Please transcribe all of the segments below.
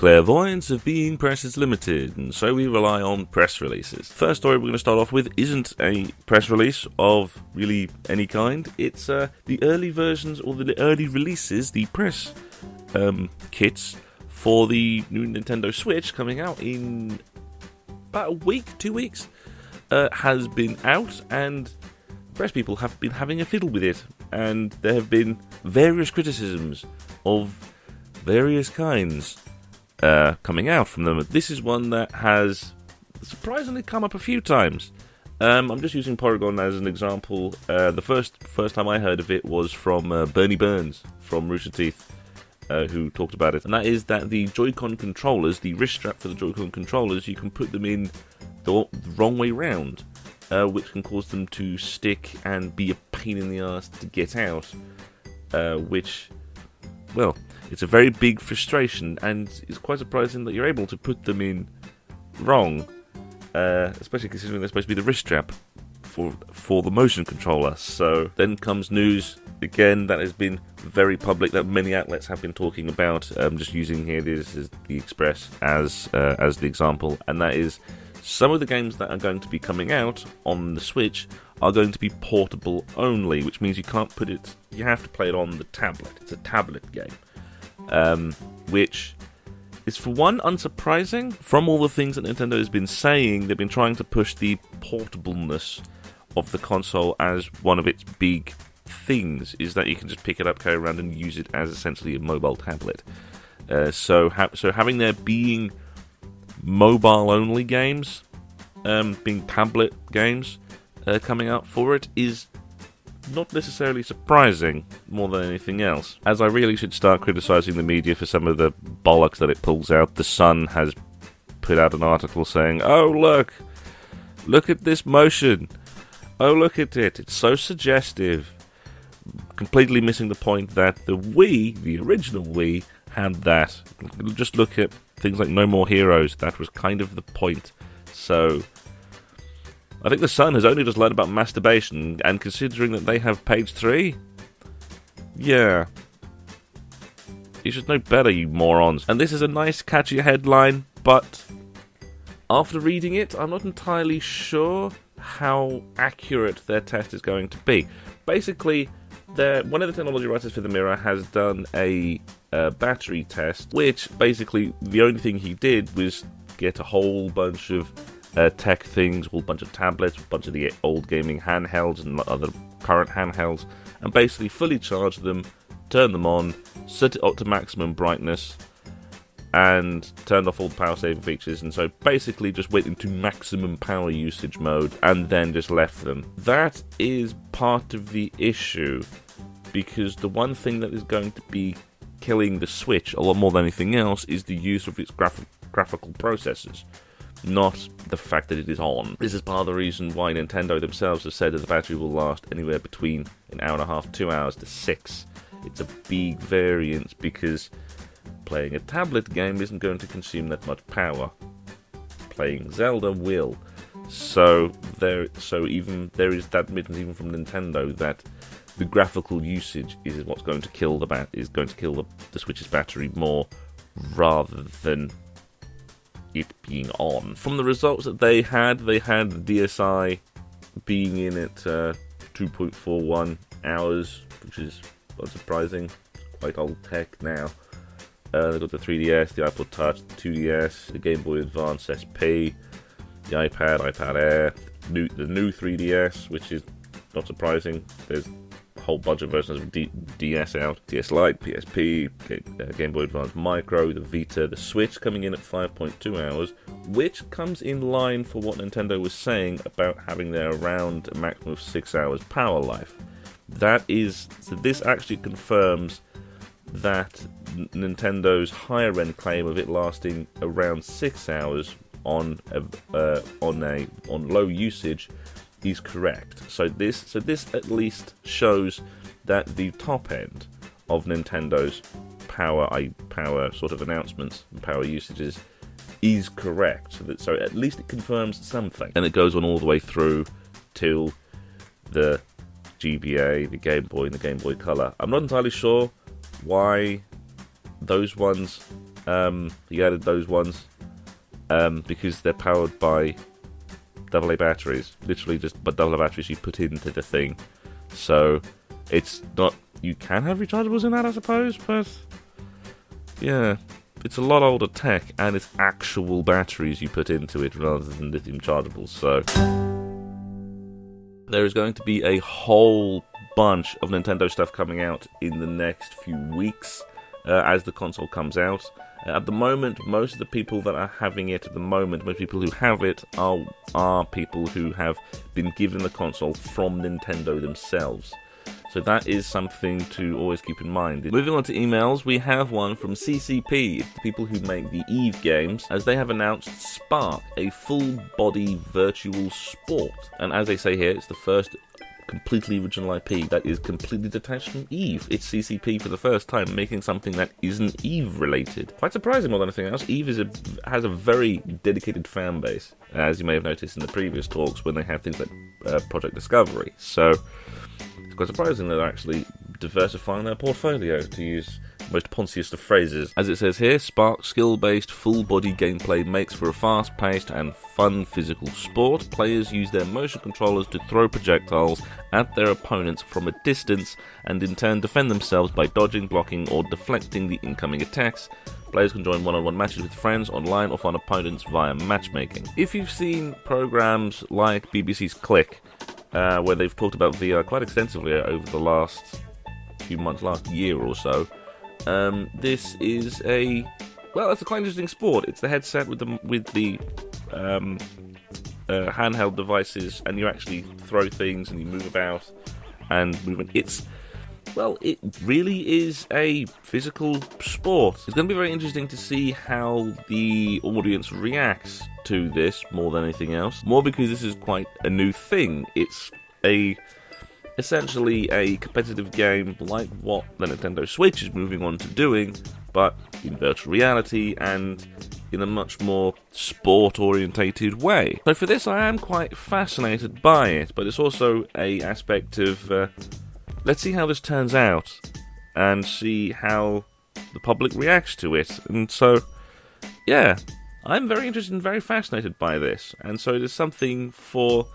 clairvoyance of being press is limited, and so we rely on press releases. First story we're going to start off with isn't a press release of really any kind. It's the early versions, or the early releases, the press kits for the new Nintendo Switch coming out in about a week, 2 weeks, has been out, and press people have been having a fiddle with it, and there have been various criticisms of various kinds coming out from them. This is one that has surprisingly come up a few times. I'm just using Porygon as an example. The first time I heard of it was from Bernie Burns from Rooster Teeth, who talked about it, and that is that the Joy-Con controllers, the wrist strap for the Joy-Con controllers, you can put them in the wrong way round, which can cause them to stick and be a pain in the ass to get out, which, well, it's a very big frustration, and it's quite surprising that you're able to put them in wrong, especially considering they're supposed to be the wrist strap for the motion controller. So then comes news, again, that has been very public, that many outlets have been talking about. Just using here this is the Express as the example, and that is some of the games that are going to be coming out on the Switch are going to be portable only, which means you can't put it, you have to play it on the tablet. It's a tablet game, which is, for one, unsurprising. From all the things that Nintendo has been saying, they've been trying to push the portableness of the console as one of its big things, is that you can just pick it up, carry it around, and use it as essentially a mobile tablet. So having there being mobile-only games, being tablet games coming out for it, is not necessarily surprising more than anything else. As I really should start criticising the media for some of the bollocks that it pulls out. The Sun has put out an article saying, "Oh, look at this motion. Oh, look at it. It's so suggestive." Completely missing the point that the Wii, the original Wii, had that. Just look at things like No More Heroes. That was kind of the point. So I think the Sun has only just learned about masturbation, and considering that they have page 3, yeah, you should know better, you morons. And this is a nice, catchy headline, but after reading it, I'm not entirely sure how accurate their test is going to be. Basically, one of the technology writers for the Mirror has done a battery test, which basically the only thing he did was get a whole bunch of tech things, a whole bunch of tablets, a bunch of the old gaming handhelds and other current handhelds, and basically fully charge them, turn them on, set it up to maximum brightness, and turned off all the power saving features, and so basically just went into maximum power usage mode and then just left them. That is part of the issue, because the one thing that is going to be killing the Switch a lot more than anything else is the use of its graphical processors, not the fact that it is on. This is part of the reason why Nintendo themselves have said that the battery will last anywhere between an hour and a half, 2 hours to 6. It's a big variance, because playing a tablet game isn't going to consume that much power. Playing Zelda will. So even there is that admittance even from Nintendo that the graphical usage is what's going to kill the Switch's battery more, rather than it being on. From the results that they had the DSi being in at 2.41 hours, which is unsurprising, quite old tech now. They've got the 3DS, the iPod Touch, the 2DS, the Game Boy Advance SP, the iPad Air, the new 3DS, which is not surprising. There's a whole bunch of versions of DS out. DS Lite, PSP, Game Boy Advance Micro, the Vita, the Switch coming in at 5.2 hours, which comes in line for what Nintendo was saying about having their around a maximum of 6 hours power life. So this actually confirms that Nintendo's higher end claim of it lasting around 6 hours on low usage is correct. So this at least shows that the top end of Nintendo's power sort of announcements and power usages is correct. So at least it confirms something, and it goes on all the way through till the GBA, the Game Boy, and the Game Boy Color. I'm not entirely sure why those ones He added those ones because they're powered by AA batteries. Literally just AA batteries you put into the thing. So it's not... You can have rechargeables in that, I suppose, but... Yeah, it's a lot older tech, and it's actual batteries you put into it rather than lithium chargeables, so... There is going to be a whole bunch of Nintendo stuff coming out in the next few weeks as the console comes out. At the moment, most of the people that are having it at the moment, most people who have it are people who have been given the console from Nintendo themselves. So that is something to always keep in mind. Moving on to emails, we have one from CCP, it's the people who make the Eve games, as they have announced Sparc, a full-body virtual sport. And as they say here, it's the first completely original IP that is completely detached from Eve. It's CCP for the first time making something that isn't Eve related. Quite surprising more than anything else. Eve has a very dedicated fan base, as you may have noticed in the previous talks when they have things like Project Discovery. So it's quite surprising that they're actually diversifying their portfolio, to use the most ponciest of phrases. As it says here, Sparc skill-based full-body gameplay makes for a fast-paced and fun physical sport. Players use their motion controllers to throw projectiles at their opponents from a distance and in turn defend themselves by dodging, blocking or deflecting the incoming attacks. Players can join one-on-one matches with friends online or find opponents via matchmaking. If you've seen programs like BBC's Click, where they've talked about VR quite extensively over the last few months, last year or so, this is it's a quite interesting sport. It's the headset with the handheld devices, and you actually throw things and you move about and movement. It really is a physical sport. It's going to be very interesting to see how the audience reacts to this more than anything else. More because this is quite a new thing. It's essentially a competitive game like what the Nintendo Switch is moving on to doing, but in virtual reality and in a much more sport-orientated way. So for this, I am quite fascinated by it, but it's also an aspect of let's see how this turns out and see how the public reacts to it. And so, yeah, I'm very interested and very fascinated by this. And so it is something for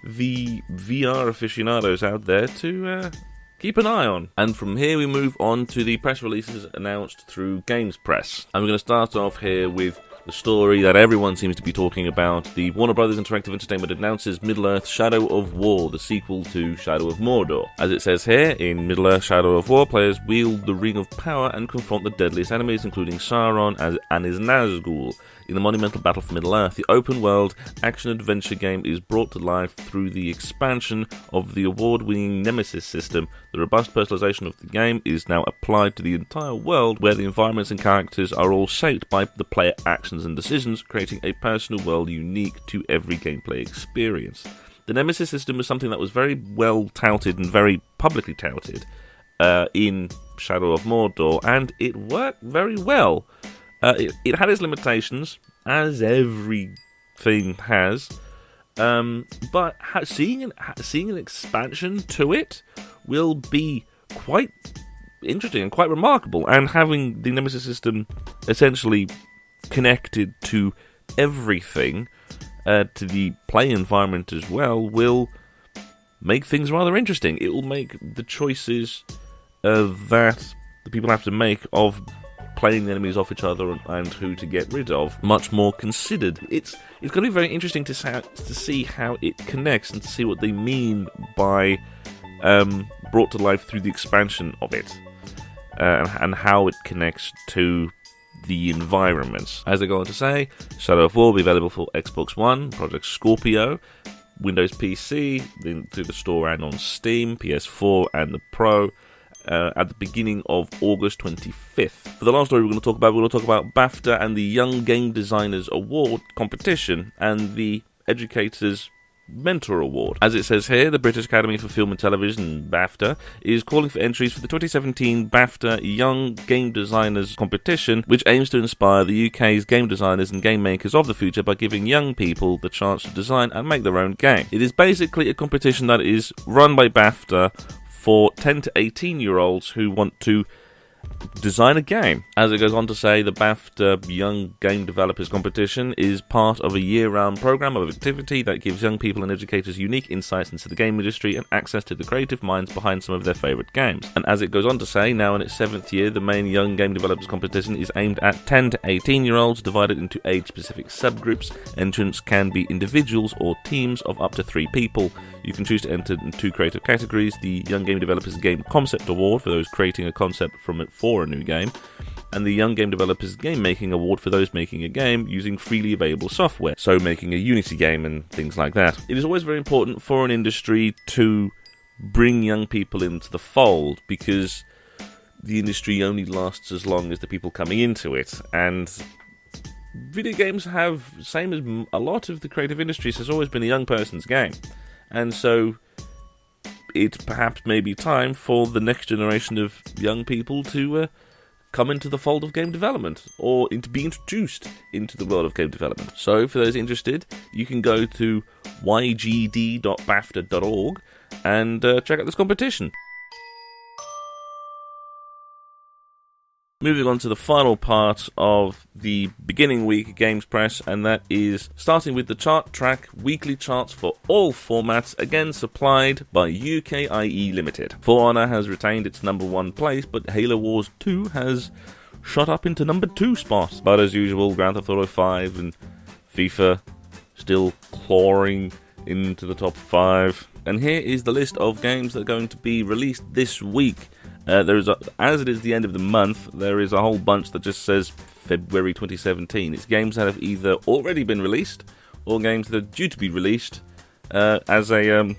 the VR aficionados out there to keep an eye on. And from here we move on to the press releases announced through Games Press. And we're going to start off here with the story that everyone seems to be talking about. The Warner Brothers Interactive Entertainment announces Middle-earth Shadow of War, the sequel to Shadow of Mordor. As it says here, in Middle-earth Shadow of War, players wield the Ring of Power and confront the deadliest enemies, including Sauron and his Nazgul. In the monumental battle for Middle-earth, the open-world action-adventure game is brought to life through the expansion of the award-winning Nemesis system. The robust personalization of the game is now applied to the entire world, where the environments and characters are all shaped by the player actions and decisions, creating a personal world unique to every gameplay experience. The Nemesis system is something that was very well touted and very publicly touted in Shadow of Mordor, and it worked very well. It had its limitations, as everything has, but seeing an expansion to it will be quite interesting and quite remarkable, and having the Nemesis system essentially connected to everything, to the play environment as well, will make things rather interesting. It will make the choices that the people have to make of playing the enemies off each other and who to get rid of much more considered. It's going to be very interesting to see how it connects and to see what they mean by brought to life through the expansion of it, and how it connects to the environments. As they go on to say, Shadow of War will be available for Xbox One, Project Scorpio, Windows PC, then through the store and on Steam, PS4 and the Pro, at the beginning of August 25th. For the last story we're going to talk about BAFTA and the Young Game Designers Award competition and the Educators Mentor Award. As it says here, the British Academy for Film and Television, BAFTA, is calling for entries for the 2017 BAFTA Young Game Designers competition, which aims to inspire the UK's game designers and game makers of the future by giving young people the chance to design and make their own game. It is basically a competition that is run by BAFTA for 10 to 18-year-olds who want to design a game. As it goes on to say, the BAFTA Young Game Developers competition is part of a year-round program of activity that gives young people and educators unique insights into the game industry and access to the creative minds behind some of their favourite games. And as it goes on to say, now in its 7th year, the main Young Game Developers competition is aimed at 10 to 18-year-olds, divided into age-specific subgroups. Entrants can be individuals or teams of up to 3 people. You can choose to enter in 2 creative categories: the Young Game Developers Game Concept Award for those creating a concept for a new game, and the Young Game Developers Game Making Award for those making a game using freely available software, so making a Unity game and things like that. It is always very important for an industry to bring young people into the fold, because the industry only lasts as long as the people coming into it, and video games have, same as a lot of the creative industries, has always been a young person's game. And so it perhaps may be time for the next generation of young people to come into the fold of game development, or to be introduced into the world of game development. So for those interested, you can go to ygd.bafta.org and check out this competition. Moving on to the final part of the beginning week Games Press, and that is starting with the Chart Track weekly charts for all formats, again supplied by UKIE Limited. For Honor has retained its number 1 place, but Halo Wars 2 has shot up into number 2 spot. But as usual, Grand Theft Auto 5 and FIFA still clawing into the top 5. And here is the list of games that are going to be released this week. As it is the end of the month, there is a whole bunch that just says February 2017. It's games that have either already been released or games that are due to be released as a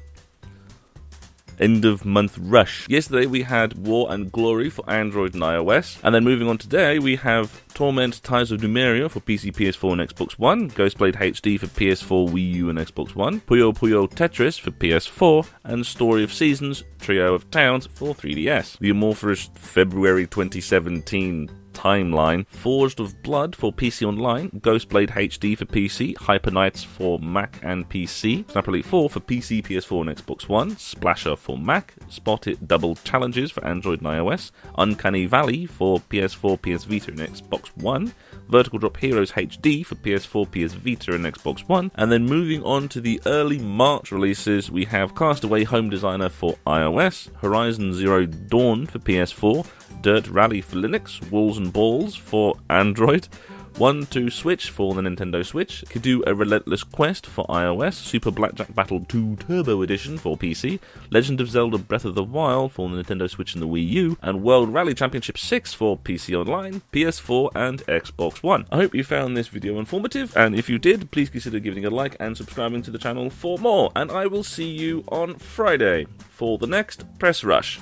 end-of-month rush. Yesterday we had War and Glory for Android and iOS, and then moving on today we have Torment Ties of Numeria for PC, PS4 and Xbox One, Ghostblade HD for PS4, Wii U and Xbox One, Puyo Puyo Tetris for PS4, and Story of Seasons, Trio of Towns for 3DS. The amorphous February 2017 timeline: Forged of Blood for PC Online, Ghostblade HD for PC, Hyper Knights for Mac and PC, Snap Elite 4 for PC, PS4 and Xbox One, Splasher for Mac, Spot It Double Challenges for Android and iOS, Uncanny Valley for PS4, PS Vita and Xbox One, Vertical Drop Heroes HD for PS4, PS Vita and Xbox One. And then moving on to the early March releases, we have Castaway Home Designer for iOS, Horizon Zero Dawn for PS4, Dirt Rally for Linux, Walls and Balls for Android, 1-2 Switch for the Nintendo Switch, Kidoo A Relentless Quest for iOS, Super Blackjack Battle 2 Turbo Edition for PC, Legend of Zelda Breath of the Wild for the Nintendo Switch and the Wii U, and World Rally Championship 6 for PC Online, PS4 and Xbox One. I hope you found this video informative, and if you did, please consider giving it a like and subscribing to the channel for more, and I will see you on Friday for the next Press Rush.